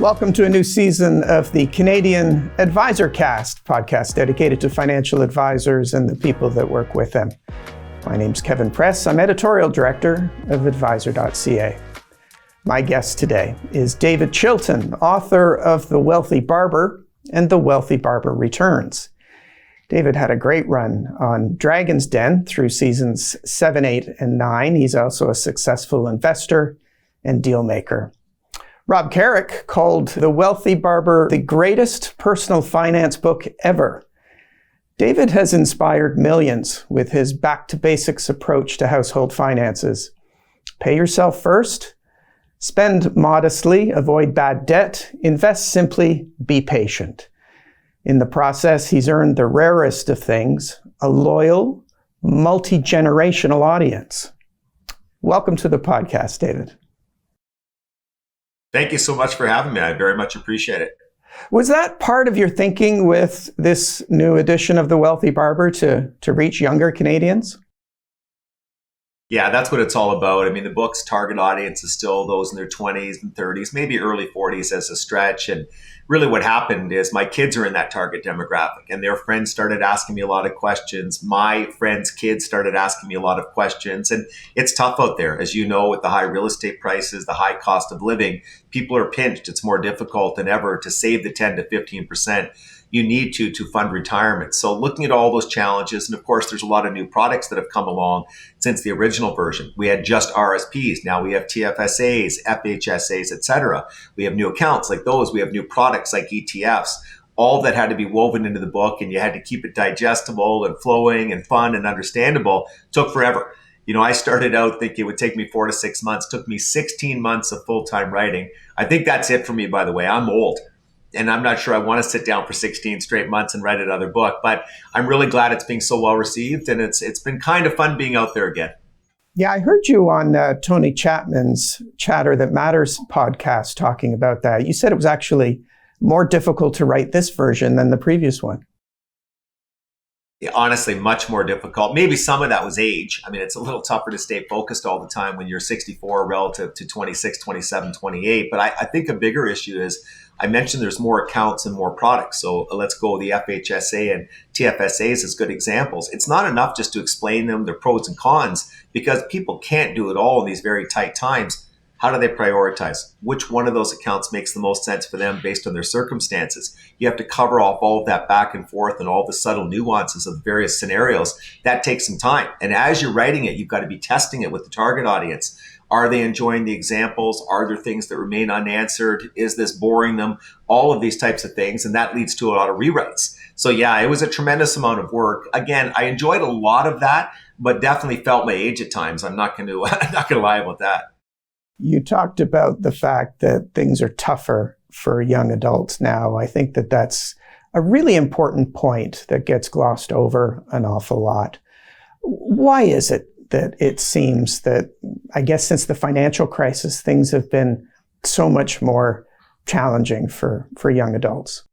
Welcome to a new season of the Canadian Advisor Cast podcast dedicated to financial advisors and the people that work with them. My name's Kevin Press. I'm editorial director of advisor.ca. My guest today is David Chilton, author of The Wealthy Barber and The Wealthy Barber Returns. David had a great run on Dragon's Den through seasons 7, 8, and 9. He's also a successful investor and deal maker. Rob Carrick called The Wealthy Barber the greatest personal finance book ever. David has inspired millions with his back-to-basics approach to household finances. Pay yourself first, spend modestly, avoid bad debt, invest simply, be patient. In the process, he's earned the rarest of things, a loyal, multi-generational audience. Welcome to the podcast, David. Thank you so much for having me. I very much appreciate it. Was that part of your thinking with this new edition of The Wealthy Barber to reach younger Canadians? Yeah, that's what it's all about. I mean, the book's target audience is still those in their 20s and 30s, maybe early 40s as a stretch. And really what happened is my kids are in that target demographic and their friends started asking me a lot of questions. My friends' kids started asking me a lot of questions. And it's tough out there. As you know, with the high real estate prices, the high cost of living, people are pinched. It's more difficult than ever to save the 10 to 15% you need to fund retirement. So looking at all those challenges, and of course, there's a lot of new products that have come along since the original version. We had just RSPs. Now we have TFSAs, FHSAs, et cetera. We have new accounts like those. We have new products like ETFs. All that had to be woven into the book, and you had to keep it digestible and flowing and fun and understandable. It took forever. You know, I started out thinking it would take me 4 to 6 months. It took me 16 months of full-time writing. I think that's it for me, by the way. I'm old. And I'm not sure I want to sit down for 16 straight months and write another book, but I'm really glad it's being so well received, and it's been kind of fun being out there again. Yeah, I heard you on Tony Chapman's Chatter That Matters podcast talking about that. You said it was actually more difficult to write this version than the previous one. Yeah, honestly, much more difficult. Maybe some of that was age. I mean, it's a little tougher to stay focused all the time when you're 64 relative to 26, 27, 28. But I think a bigger issue is I mentioned there's more accounts and more products. So let's go the FHSA and TFSAs as good examples. It's not enough just to explain them, their pros and cons, because people can't do it all in these very tight times. How do they prioritize? Which one of those accounts makes the most sense for them based on their circumstances? You have to cover off all of that back and forth and all the subtle nuances of various scenarios. That takes some time. And as you're writing it, you've got to be testing it with the target audience. Are they enjoying the examples? Are there things that remain unanswered? Is this boring them? All of these types of things. And that leads to a lot of rewrites. So yeah, it was a tremendous amount of work. Again, I enjoyed a lot of that, but definitely felt my age at times. I'm not going to lie about that. You talked about the fact that things are tougher for young adults now. I think that that's a really important point that gets glossed over an awful lot. Why is it that it seems that, I guess since the financial crisis, things have been so much more challenging for young adults?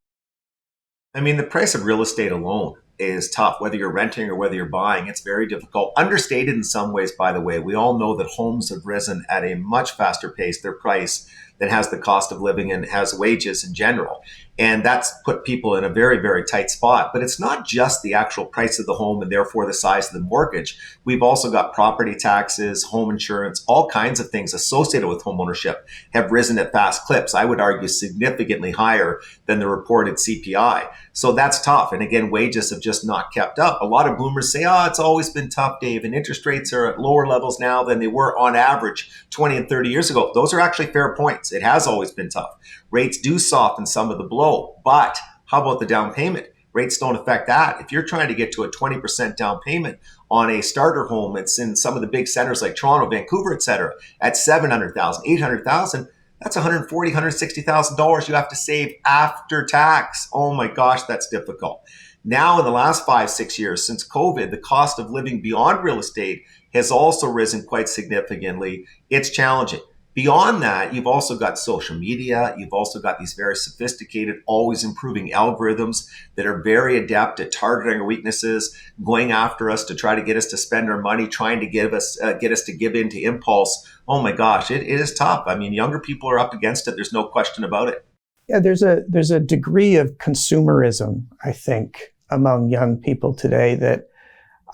I mean, the price of real estate alone is tough, whether you're renting or whether you're buying. It's very difficult. Understated in some ways, by the way. We all know that homes have risen at a much faster pace, their price, that has the cost of living and has wages in general. And that's put people in a very, very tight spot. But it's not just the actual price of the home and therefore the size of the mortgage. We've also got property taxes, home insurance, all kinds of things associated with homeownership have risen at fast clips. I would argue significantly higher than the reported CPI. So that's tough. And again, wages have just not kept up. A lot of boomers say, it's always been tough, Dave, and interest rates are at lower levels now than they were on average 20 and 30 years ago. Those are actually fair points. It has always been tough. Rates do soften some of the blow, but how about the down payment? Rates don't affect that. If you're trying to get to a 20% down payment on a starter home, it's in some of the big centers like Toronto, Vancouver, et cetera, at $700,000, $800,000, that's $140,000, $160,000 you have to save after tax. Oh my gosh, that's difficult. Now in the last 5, 6 years since COVID, the cost of living beyond real estate has also risen quite significantly. It's challenging. Beyond that, you've also got social media. You've also got these very sophisticated, always improving algorithms that are very adept at targeting our weaknesses, going after us to try to get us to spend our money, trying to get us to give in to impulse. Oh my gosh, it is tough. I mean, younger people are up against it. There's no question about it. Yeah, there's a degree of consumerism, I think, among young people today that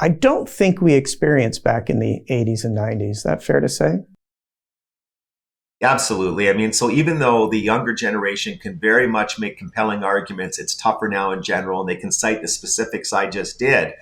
I don't think we experienced back in the 80s and 90s. Is that fair to say? Absolutely. I mean, so even though the younger generation can very much make compelling arguments, it's tougher now in general, and they can cite the specifics I just did.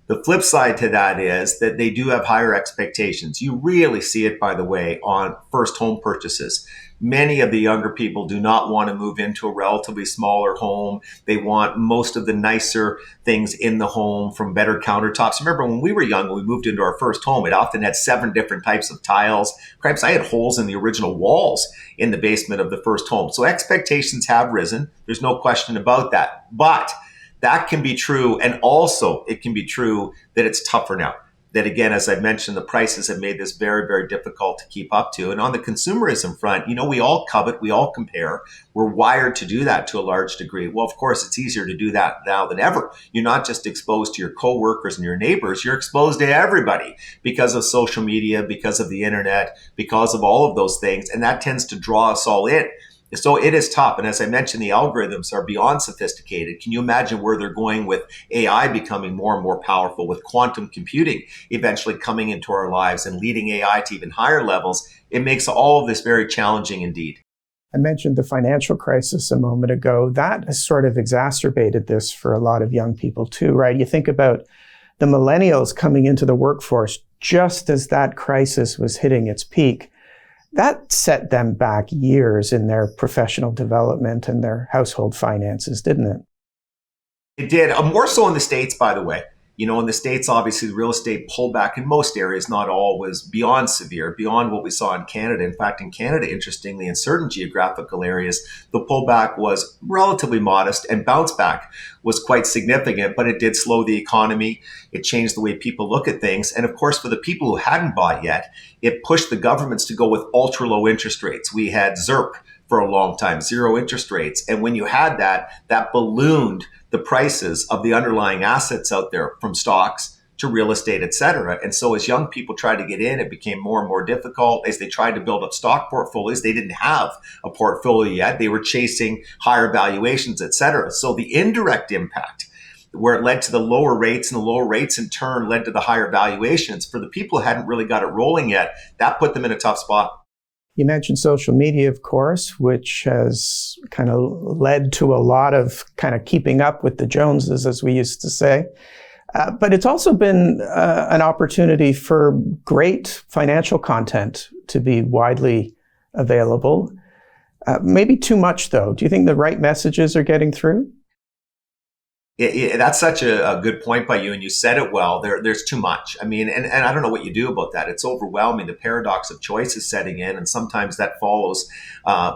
The flip side to that is that they do have higher expectations. You really see it, by the way, on first home purchases. Many of the younger people do not want to move into a relatively smaller home. They want most of the nicer things in the home, from better countertops. Remember when we were young, when we moved into our first home, it often had 7 different types of tiles. Perhaps I had holes in the original walls in the basement of the first home. So expectations have risen. There's no question about that. But that can be true. And also it can be true that it's tougher now. That again, as I mentioned, the prices have made this very, very difficult to keep up to. And on the consumerism front, we all covet, we all compare. We're wired to do that to a large degree. Well, of course, it's easier to do that now than ever. You're not just exposed to your coworkers and your neighbors, you're exposed to everybody because of social media, because of the internet, because of all of those things. And that tends to draw us all in. So it is tough. And as I mentioned, the algorithms are beyond sophisticated. Can you imagine where they're going with AI becoming more and more powerful, with quantum computing eventually coming into our lives and leading AI to even higher levels? It makes all of this very challenging indeed. I mentioned the financial crisis a moment ago. That has sort of exacerbated this for a lot of young people too, right? You think about the millennials coming into the workforce just as that crisis was hitting its peak. That set them back years in their professional development and their household finances, didn't it? It did. More so in the States, by the way. In the States, obviously, the real estate pullback in most areas, not all, was beyond severe, beyond what we saw in Canada. In fact, in Canada, interestingly, in certain geographical areas, the pullback was relatively modest and bounce back was quite significant, but it did slow the economy. It changed the way people look at things. And of course, for the people who hadn't bought yet, it pushed the governments to go with ultra low interest rates. We had ZIRP for a long time, zero interest rates. And when you had that, that ballooned the prices of the underlying assets out there, from stocks to real estate, et cetera. And so as young people tried to get in, it became more and more difficult. As they tried to build up stock portfolios, they didn't have a portfolio yet. They were chasing higher valuations, et cetera. So the indirect impact, where it led to the lower rates, and the lower rates in turn led to the higher valuations, for the people who hadn't really got it rolling yet, that put them in a tough spot. You mentioned social media, of course, which has kind of led to a lot of kind of keeping up with the Joneses, as we used to say. But it's also been an opportunity for great financial content to be widely available. Maybe too much, though. Do you think the right messages are getting through? That's such a good point by you, and you said it well. There's too much. I mean, and I don't know what you do about that. It's overwhelming. The paradox of choice is setting in, and sometimes that follows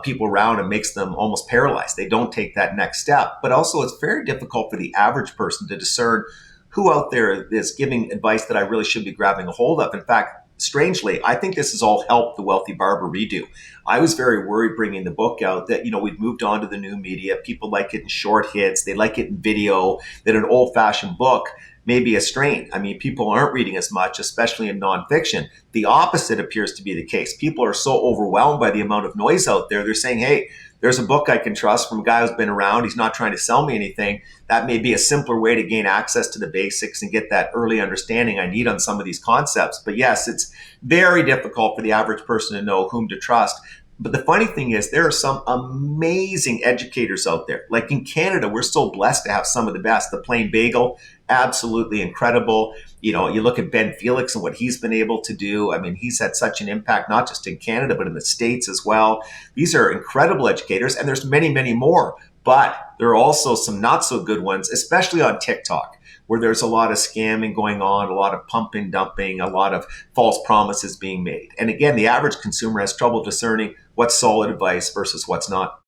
people around and makes them almost paralyzed. They don't take that next step. But also, it's very difficult for the average person to discern who out there is giving advice that I really should be grabbing a hold of. In fact, strangely, I think this has all helped the Wealthy Barber redo. I was very worried bringing the book out that, we've moved on to the new media. People like it in short hits. They like it in video, that an old-fashioned book may be a strain. I mean, people aren't reading as much, especially in nonfiction. The opposite appears to be the case. People are so overwhelmed by the amount of noise out there. They're saying, hey, there's a book I can trust from a guy who's been around. He's not trying to sell me anything. That may be a simpler way to gain access to the basics and get that early understanding I need on some of these concepts. But yes, it's very difficult for the average person to know whom to trust. But the funny thing is, there are some amazing educators out there. Like in Canada, we're so blessed to have some of the best. The Plain Bagel, absolutely incredible. You look at Ben Felix and what he's been able to do. I mean, he's had such an impact, not just in Canada, but in the States as well. These are incredible educators, and there's many, many more. But there are also some not so good ones, especially on TikTok, where there's a lot of scamming going on, a lot of pump and dumping, a lot of false promises being made. And again, the average consumer has trouble discerning what's solid advice versus what's not.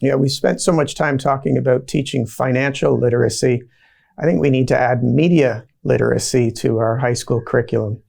Yeah, we spent so much time talking about teaching financial literacy. I think we need to add media literacy to our high school curriculum.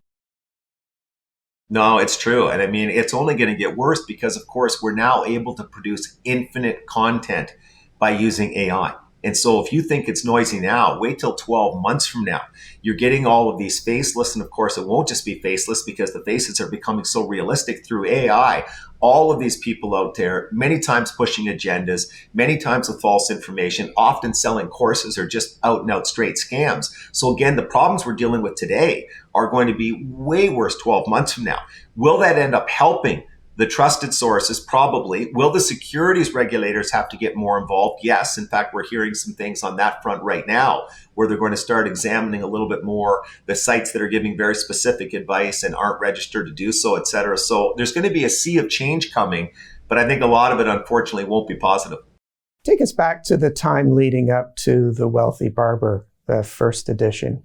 No, it's true. And I mean, it's only going to get worse because, of course, we're now able to produce infinite content by using AI. And so if you think it's noisy now, wait till 12 months from now. You're getting all of these faceless, and of course, it won't just be faceless because the faces are becoming so realistic through AI. all of these people out there, many times pushing agendas, many times with false information, often selling courses or just out and out straight scams. So again, the problems we're dealing with today are going to be way worse 12 months from now. Will that end up helping the trusted sources? Probably. Will the securities regulators have to get more involved? Yes. In fact, we're hearing some things on that front right now where they're going to start examining a little bit more the sites that are giving very specific advice and aren't registered to do so, et cetera. So there's going to be a sea of change coming, but I think a lot of it, unfortunately, won't be positive. Take us back to the time leading up to The Wealthy Barber, the first edition.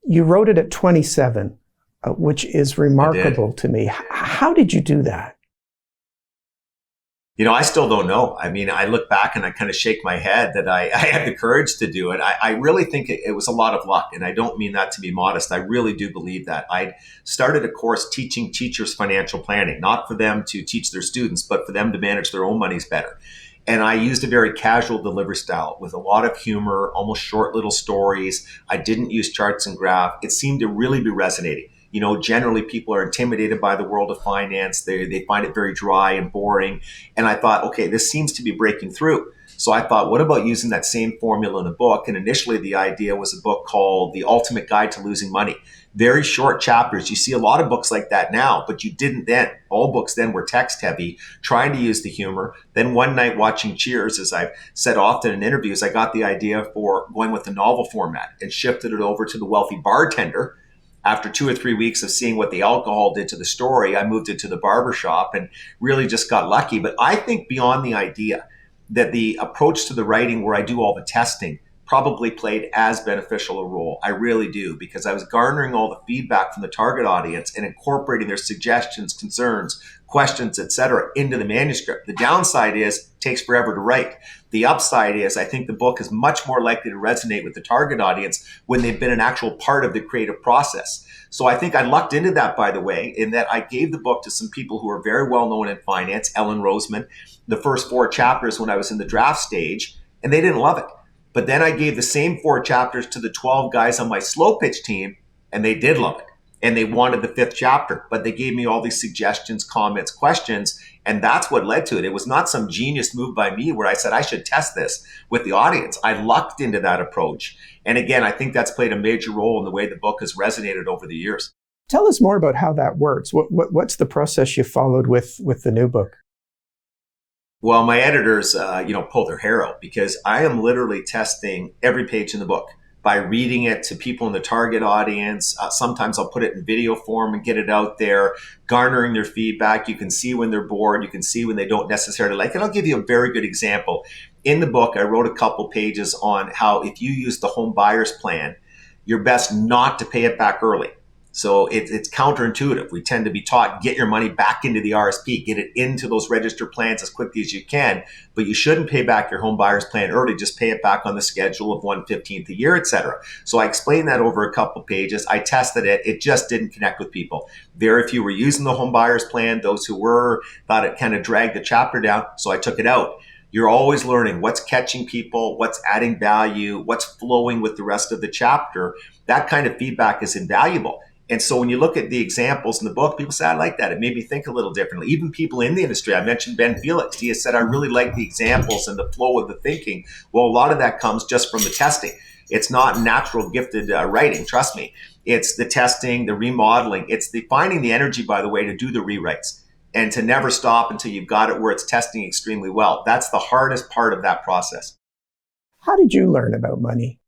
You wrote it at 27, which is remarkable to me. How did you do that? You know, I still don't know. I mean, I look back and I kind of shake my head that I had the courage to do it. I really think it was a lot of luck, and I don't mean that to be modest. I really do believe that. I started a course teaching teachers financial planning, not for them to teach their students, but for them to manage their own monies better. And I used a very casual delivery style with a lot of humor, almost short little stories. I didn't use charts and graphs. It seemed to really be resonating. You know, generally people are intimidated by the world of finance. They find it very dry and boring. And I thought, okay, this seems to be breaking through. So I thought, what about using that same formula in a book? And initially the idea was a book called The Ultimate Guide to Losing Money. Very short chapters. You see a lot of books like that now, but you didn't then. All books then were text heavy, trying to use the humor. Then one night watching Cheers, as I've said often in interviews, I got the idea for going with the novel format and shifted it over to The Wealthy Bartender. After 2 or 3 weeks of seeing what the alcohol did to the story, I moved into the barbershop and really just got lucky. But I think beyond the idea that the approach to the writing where I do all the testing probably played as beneficial a role. I really do, because I was garnering all the feedback from the target audience and incorporating their suggestions, concerns, questions, etc., into the manuscript. The downside is it takes forever to write. The upside is I think the book is much more likely to resonate with the target audience when they've been an actual part of the creative process. So I think I lucked into that, by the way, in that I gave the book to some people who are very well known in finance, Ellen Roseman, the first 4 chapters when I was in the draft stage, and they didn't love it. But then I gave the same 4 chapters to the 12 guys on my slow pitch team, and they did love it. And they wanted the 5th chapter, but they gave me all these suggestions, comments, questions, and that's what led to it. It was not some genius move by me where I said I should test this with the audience. I lucked into that approach. And again, I think that's played a major role in the way the book has resonated over the years. Tell us more about how that works. What's the process you followed with the new book? Well, my editors, pull their hair out because I am literally testing every page in the book by reading it to people in the target audience. Sometimes I'll put it in video form and get it out there, garnering their feedback. You can see when they're bored. You can see when they don't necessarily like it. I'll give you a very good example. In the book, I wrote a couple pages on how if you use the home buyer's plan, you're best not to pay it back early. So it's counterintuitive. We tend to be taught, get your money back into the RSP, get it into those registered plans as quickly as you can, but you shouldn't pay back your home buyer's plan early. Just pay it back on the schedule of 1/15 a year, et cetera. So I explained that over a couple pages. I tested it. It just didn't connect with people. Very few were using the home buyer's plan. Those who were thought it kind of dragged the chapter down, so I took it out. You're always learning what's catching people, what's adding value, what's flowing with the rest of the chapter. That kind of feedback is invaluable. And so when you look at the examples in the book, people say, I like that. It made me think a little differently. Even people in the industry, I mentioned Ben Felix. He has said, I really like the examples and the flow of the thinking. Well, a lot of that comes just from the testing. It's not natural gifted writing, trust me. It's the testing, the remodeling. It's the finding the energy, by the way, to do the rewrites and to never stop until you've got it where it's testing extremely well. That's the hardest part of that process. How did you learn about money?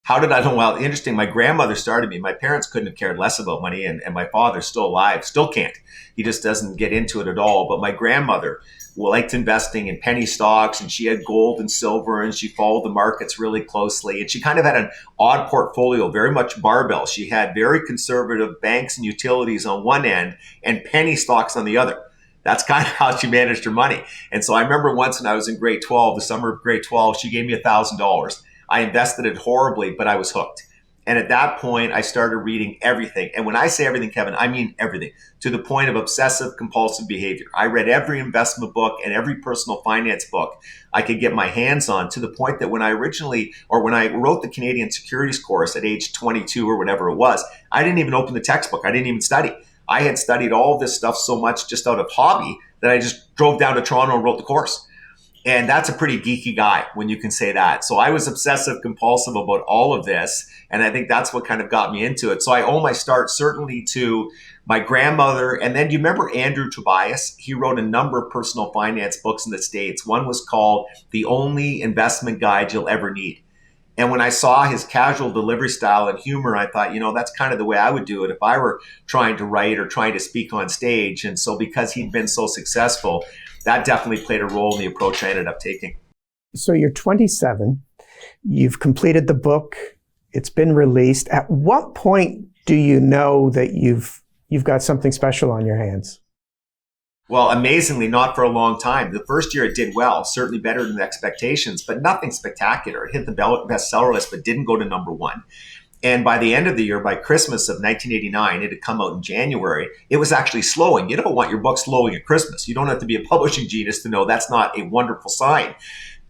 How did I know? Well, interesting. My grandmother started me. My parents couldn't have cared less about money, and my father's still alive, still can't. He just doesn't get into it at all. But my grandmother liked investing in penny stocks, and she had gold and silver, and she followed the markets really closely. And she kind of had an odd portfolio, very much barbell. She had very conservative banks and utilities on one end and penny stocks on the other. That's kind of how she managed her money. And so I remember once when I was in grade 12, the summer of grade 12, she gave me $1,000. I invested it horribly, but I was hooked. And at that point, I started reading everything. And when I say everything, Kevin, I mean everything, to the point of obsessive compulsive behavior. I read every investment book and every personal finance book I could get my hands on, to the point that when I wrote the Canadian Securities course at age 22 or whatever it was, I didn't even open the textbook. I didn't even study. I had studied all this stuff so much just out of hobby that I just drove down to Toronto and wrote the course. And that's a pretty geeky guy when you can say that. So I was obsessive compulsive about all of this. And I think that's what kind of got me into it. So I owe my start certainly to my grandmother. And then do you remember Andrew Tobias? He wrote a number of personal finance books in the States. One was called The Only Investment Guide You'll Ever Need. And when I saw his casual delivery style and humor, I thought, that's kind of the way I would do it if I were trying to write or trying to speak on stage. And so because he'd been so successful, that definitely played a role in the approach I ended up taking. So you're 27. You've completed the book. It's been released. At what point do you know that you've got something special on your hands? Well, amazingly, not for a long time. The first year it did well, certainly better than the expectations, but nothing spectacular. It hit the bestseller list, but didn't go to number one. And by the end of the year, by Christmas of 1989, it had come out in January, it was actually slowing. You don't want your book slowing at Christmas. You don't have to be a publishing genius to know that's not a wonderful sign.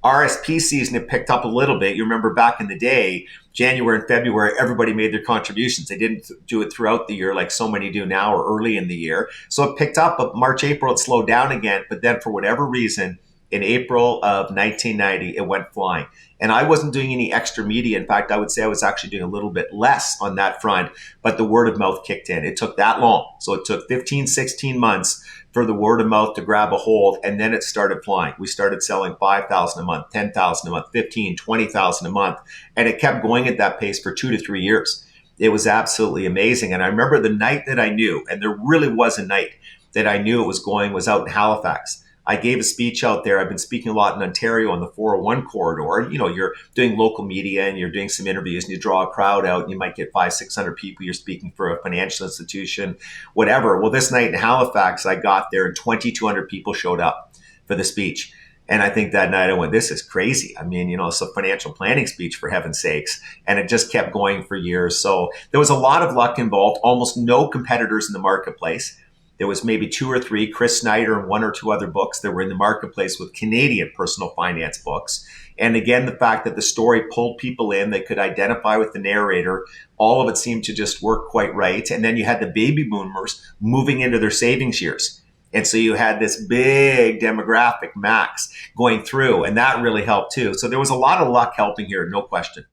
RSP season, it picked up a little bit. You remember back in the day, January and February, everybody made their contributions. They didn't do it throughout the year like so many do now or early in the year. So it picked up, but March, April, it slowed down again. But then for whatever reason, in April of 1990, it went flying. And I wasn't doing any extra media. In fact, I would say I was actually doing a little bit less on that front, but the word of mouth kicked in. It took that long. So it took 15, 16 months for the word of mouth to grab a hold, and then it started flying. We started selling 5,000 a month, 10,000 a month, 15, 20,000 a month, and it kept going at that pace for 2 to 3 years. It was absolutely amazing. And I remember the night that I knew, and there really was a night that I knew it was going, was out in Halifax. I gave a speech out there. I've been speaking a lot in Ontario on the 401 corridor. And, you're doing local media and you're doing some interviews and you draw a crowd out and you might get 500-600 people. You're speaking for a financial institution, whatever. Well, this night in Halifax, I got there and 2,200 people showed up for the speech. And I think that night I went, this is crazy. I mean, it's a financial planning speech for heaven's sakes. And it just kept going for years. So there was a lot of luck involved, almost no competitors in the marketplace. There was maybe 2 or 3, Chris Snyder and 1 or 2 other books that were in the marketplace with Canadian personal finance books. And again, the fact that the story pulled people in, they could identify with the narrator, all of it seemed to just work quite right. And then you had the baby boomers moving into their savings years. And so you had this big demographic max going through, and that really helped too. So there was a lot of luck helping here, no question.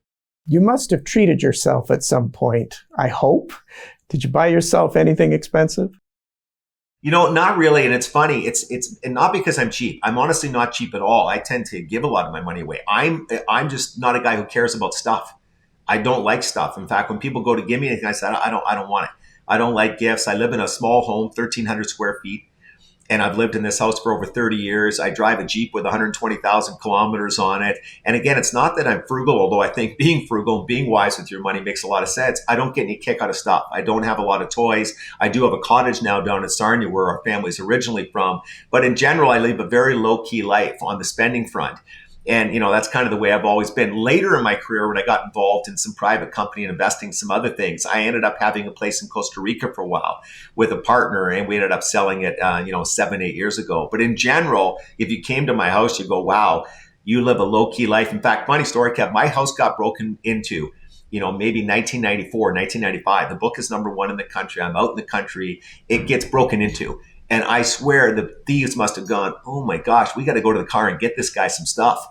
You must have treated yourself at some point, I hope. Did you buy yourself anything expensive? Not really. And it's funny. It's and not because I'm cheap. I'm honestly not cheap at all. I tend to give a lot of my money away. I'm just not a guy who cares about stuff. I don't like stuff. In fact, when people go to give me anything, I say, I don't want it. I don't like gifts. I live in a small home, 1,300 square feet. And I've lived in this house for over 30 years. I drive a Jeep with 120,000 kilometers on it. And again, it's not that I'm frugal, although I think being frugal and being wise with your money makes a lot of sense. I don't get any kick out of stuff. I don't have a lot of toys. I do have a cottage now down in Sarnia where our family's originally from. But in general, I live a very low-key life on the spending front. And, that's kind of the way I've always been. Later in my career, when I got involved in some private company and investing some other things, I ended up having a place in Costa Rica for a while with a partner, and we ended up selling it, 7-8 years ago. But in general, if you came to my house, you go, wow, you live a low-key life. In fact, funny story, Kev, my house got broken into, maybe 1994, 1995. The book is number 1 in the country. I'm out in the country. It gets broken into. And I swear the thieves must have gone, oh my gosh, we got to go to the car and get this guy some stuff.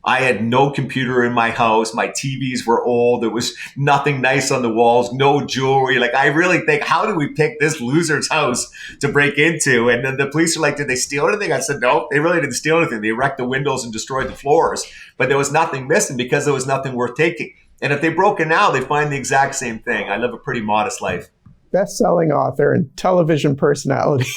I had no computer in my house. My TVs were old. There was nothing nice on the walls, no jewelry. Like, I really think, how do we pick this loser's house to break into? And then the police are like, did they steal anything? I said, no, they really didn't steal anything. They wrecked the windows and destroyed the floors. But there was nothing missing because there was nothing worth taking. And if they broke it now, they find the exact same thing. I live a pretty modest life. Best-selling author and television personality.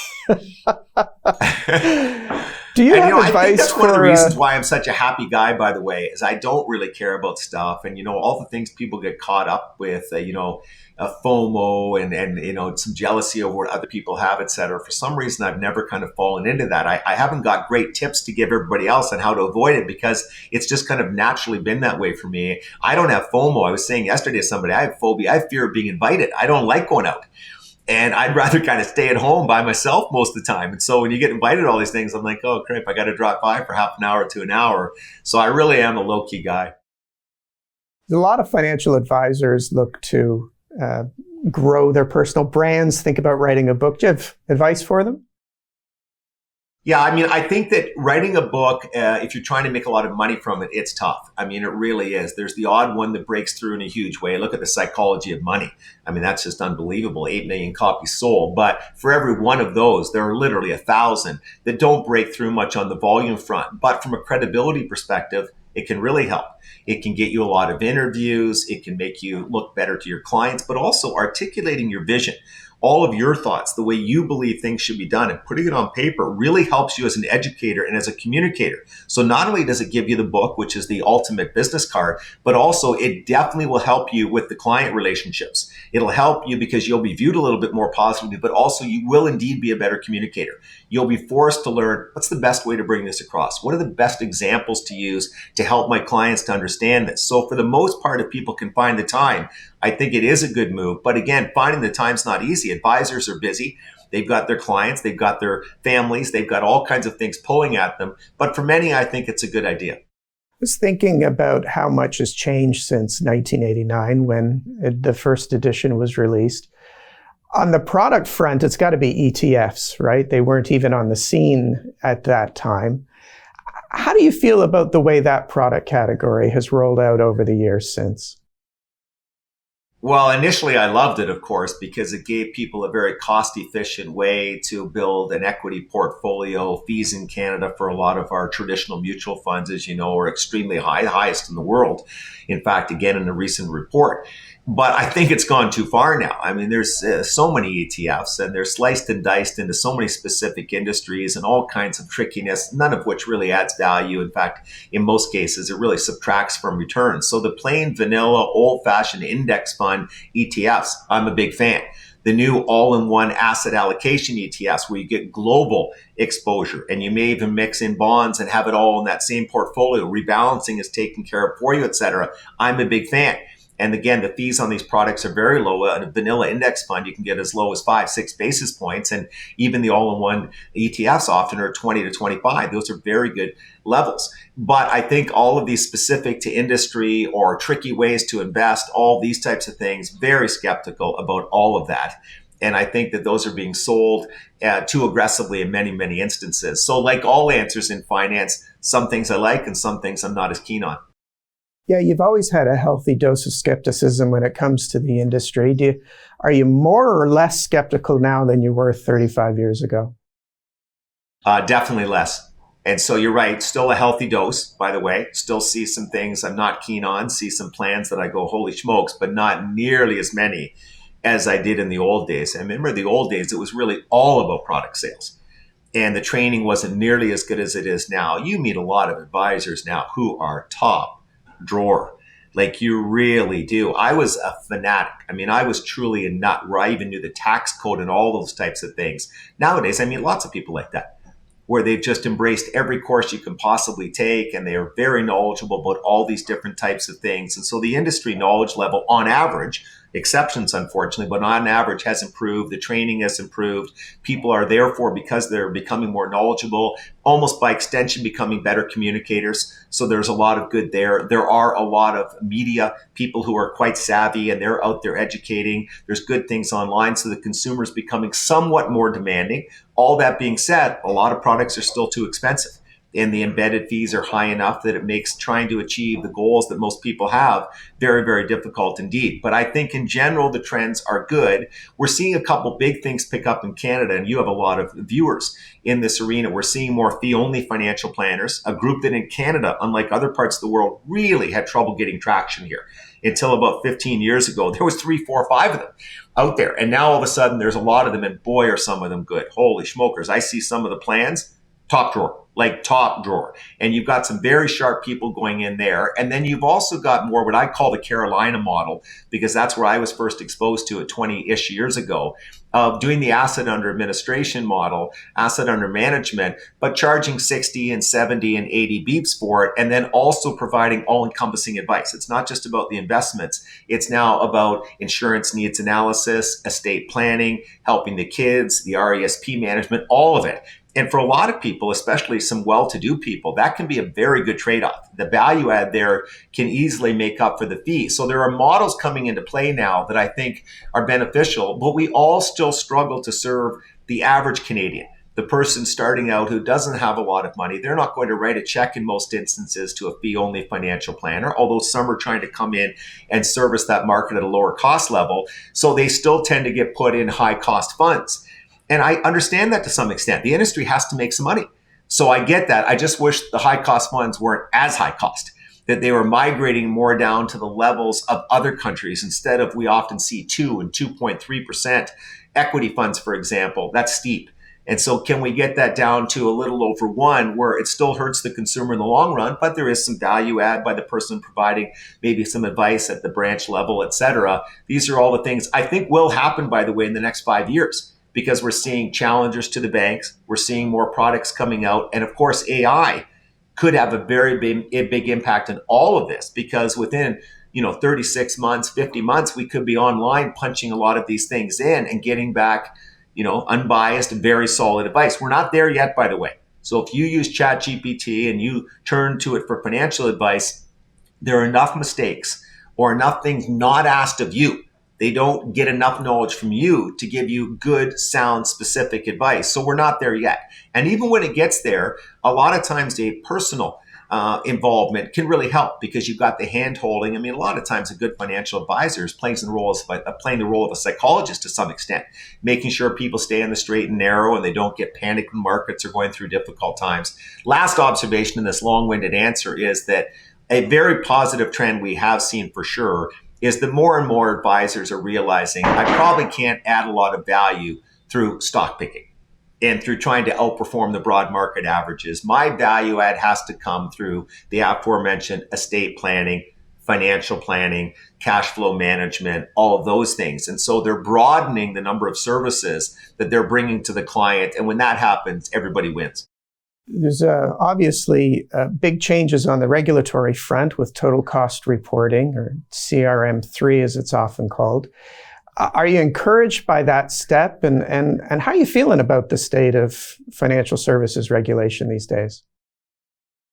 Do you have advice I think that's one of the for, reasons why I'm such a happy guy, by the way, is I don't really care about stuff. And, all the things people get caught up with, FOMO and some jealousy over what other people have, et cetera. For some reason, I've never kind of fallen into that. I haven't got great tips to give everybody else on how to avoid it because it's just kind of naturally been that way for me. I don't have FOMO. I was saying yesterday to somebody, I have phobia. I have fear of being invited. I don't like going out. And I'd rather kind of stay at home by myself most of the time. And so when you get invited to all these things, I'm like, oh, crap, I got to drop by for half an hour to an hour. So I really am a low-key guy. A lot of financial advisors look to grow their personal brands, think about writing a book? Do you have advice for them? Yeah, I mean, I think that writing a book, if you're trying to make a lot of money from it, it's tough. I mean, it really is. There's the odd one that breaks through in a huge way. Look at The Psychology of Money. I mean, that's just unbelievable. 8 million copies sold. But for every one of those, there are literally 1,000 that don't break through much on the volume front. But from a credibility perspective, it can really help. It can get you a lot of interviews. It can make you look better to your clients, but also articulating your vision. All of your thoughts, the way you believe things should be done, and putting it on paper really helps you as an educator and as a communicator. So not only does it give you the book, which is the ultimate business card, but also it definitely will help you with the client relationships. It'll help you because you'll be viewed a little bit more positively, but also you will indeed be a better communicator. You'll be forced to learn what's the best way to bring this across. What are the best examples to use to help my clients to understand this? So for the most part, if people can find the time, I think it is a good move. But again, finding the time's not easy. Advisors are busy. They've got their clients, they've got their families, they've got all kinds of things pulling at them. But for many, I think it's a good idea. I was thinking about how much has changed since 1989 when the first edition was released. On the product front, it's got to be ETFs, right? They weren't even on the scene at that time. How do you feel about the way that product category has rolled out over the years since? Well, initially I loved it, of course, because it gave people a very cost-efficient way to build an equity portfolio. Fees in Canada for a lot of our traditional mutual funds, as you know, are extremely high, the highest in the world. In fact, again, in a recent report. But I think it's gone too far now. I mean, there's so many ETFs and they're sliced and diced into so many specific industries and all kinds of trickiness, none of which really adds value. In fact, in most cases, it really subtracts from returns. So the plain vanilla, old-fashioned index fund ETFs, I'm a big fan. The new all-in-one asset allocation ETFs where you get global exposure and you may even mix in bonds and have it all in that same portfolio. Rebalancing is taken care of for you, et cetera. I'm a big fan. And again, the fees on these products are very low. In a vanilla index fund, you can get as low as 5-6 basis points. And even the all-in-one ETFs often are 20 to 25. Those are very good levels. But I think all of these specific to industry or tricky ways to invest, all these types of things, very skeptical about all of that. And I think that those are being sold too aggressively in many, many instances. So like all answers in finance, some things I like and some things I'm not as keen on. Yeah, you've always had a healthy dose of skepticism when it comes to the industry. Are you more or less skeptical now than you were 35 years ago? Definitely less. And so you're right, still a healthy dose, by the way. Still see some things I'm not keen on, see some plans that I go, holy smokes, but not nearly as many as I did in the old days. And remember the old days, it was really all about product sales. And the training wasn't nearly as good as it is now. You meet a lot of advisors now who are top drawer. Like you really do. I was a fanatic. I mean, I was truly a nut where I even knew the tax code and all those types of things. Nowadays, I meet lots of people like that, where they've just embraced every course you can possibly take and they are very knowledgeable about all these different types of things. And so the industry knowledge level on average, exceptions unfortunately, but on average has improved. The training has improved. People are therefore, because they're becoming more knowledgeable, almost by extension becoming better communicators. So there's a lot of good there. There are a lot of media people who are quite savvy and they're out there educating. There's good things online. So the consumer is becoming somewhat more demanding. All that being said, a lot of products are still too expensive. And the embedded fees are high enough that it makes trying to achieve the goals that most people have very, very difficult indeed. But I think in general, the trends are good. We're seeing a couple big things pick up in Canada, and you have a lot of viewers in this arena. We're seeing more fee-only financial planners, a group that in Canada, unlike other parts of the world, really had trouble getting traction here. Until about 15 years ago, there was 3, 4, 5 of them out there. And now all of a sudden, there's a lot of them, and boy, are some of them good. Holy smokers. I see some of the plans, top drawer. Like top drawer. And you've got some very sharp people going in there. And then you've also got more what I call the Carolina model, because that's where I was first exposed to it 20-ish years ago, of doing the asset under administration model, asset under management, but charging 60 and 70 and 80 beeps for it. And then also providing all-encompassing advice. It's not just about the investments. It's now about insurance needs analysis, estate planning, helping the kids, the RESP management, all of it. And for a lot of people, especially some well-to-do people, that can be a very good trade-off. The value add there can easily make up for the fee. So there are models coming into play now that I think are beneficial, but we all still struggle to serve the average Canadian, the person starting out who doesn't have a lot of money. They're not going to write a check in most instances to a fee-only financial planner, although some are trying to come in and service that market at a lower cost level. So they still tend to get put in high-cost funds. And I understand that to some extent. The industry has to make some money. So I get that. I just wish the high cost funds weren't as high cost, that they were migrating more down to the levels of other countries instead of, we often see 2 and 2.3% equity funds, for example. That's steep. And so can we get that down to a little over 1, where it still hurts the consumer in the long run, but there is some value add by the person providing maybe some advice at the branch level, et cetera. These are all the things I think will happen, by the way, in the next 5 years. Because we're seeing challengers to the banks, we're seeing more products coming out, and of course AI could have a very big impact on all of this, because within 36 months, 50 months, we could be online punching a lot of these things in and getting back unbiased, very solid advice. We're not there yet, by the way. So if you use ChatGPT and you turn to it for financial advice, there are enough mistakes or enough things not asked of you. They don't get enough knowledge from you to give you good, sound, specific advice. So we're not there yet. And even when it gets there, a lot of times a personal involvement can really help, because you've got the hand holding. I mean, a lot of times a good financial advisor is playing the role of a psychologist to some extent, making sure people stay on the straight and narrow and they don't get panicked when markets are going through difficult times. Last observation in this long-winded answer is that a very positive trend we have seen for sure is that more and more advisors are realizing I probably can't add a lot of value through stock picking and through trying to outperform the broad market averages. My value add has to come through the aforementioned estate planning, financial planning, cash flow management, all of those things. And so they're broadening the number of services that they're bringing to the client. And when that happens, everybody wins. There's obviously big changes on the regulatory front with total cost reporting, or CRM3 as it's often called. Are you encouraged by that step, and how are you feeling about the state of financial services regulation these days?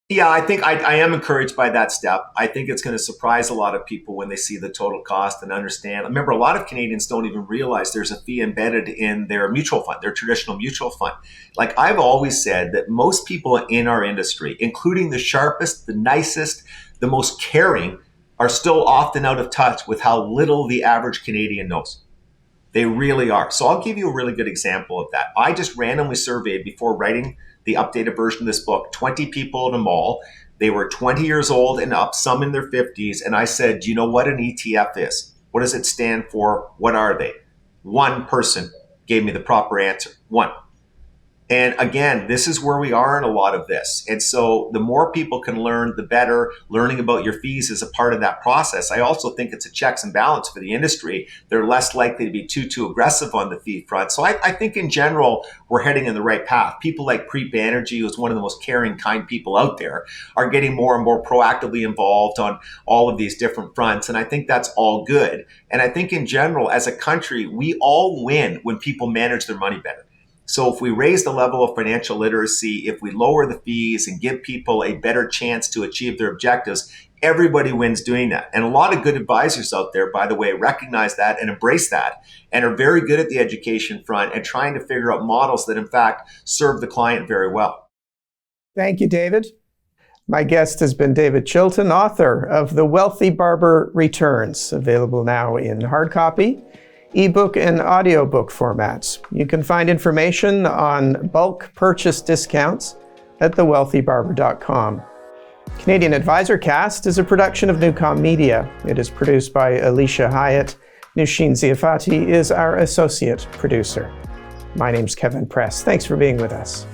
Yeah, I think I am encouraged by that step. I think it's going to surprise a lot of people when they see the total cost and understand. Remember, a lot of Canadians don't even realize there's a fee embedded in their mutual fund, their traditional mutual fund. Like I've always said that most people in our industry, including the sharpest, the nicest, the most caring, are still often out of touch with how little the average Canadian knows. They really are. So I'll give you a really good example of that. I just randomly surveyed, before writing the updated version of this book, 20 people in a mall. They were 20 years old and up, some in their 50s. And I said, do you know what an ETF is? What does it stand for? What are they? One person gave me the proper answer. One. And again, this is where we are in a lot of this. And so the more people can learn, the better. Learning about your fees is a part of that process. I also think it's a checks and balance for the industry. They're less likely to be too aggressive on the fee front. So I think in general, we're heading in the right path. People like Preet Banerjee, who's one of the most caring, kind people out there, are getting more and more proactively involved on all of these different fronts. And I think that's all good. And I think in general, as a country, we all win when people manage their money better. So if we raise the level of financial literacy, if we lower the fees and give people a better chance to achieve their objectives, everybody wins doing that. And a lot of good advisors out there, by the way, recognize that and embrace that and are very good at the education front and trying to figure out models that, in fact, serve the client very well. Thank you, David. My guest has been David Chilton, author of The Wealthy Barber Returns, available now in hard copy, ebook and audiobook formats. You can find information on bulk purchase discounts at thewealthybarber.com. Canadian Advisor Cast is a production of Newcom Media. It is produced by Alicia Hyatt. Nushin Ziafati is our associate producer. My name's Kevin Press. Thanks for being with us.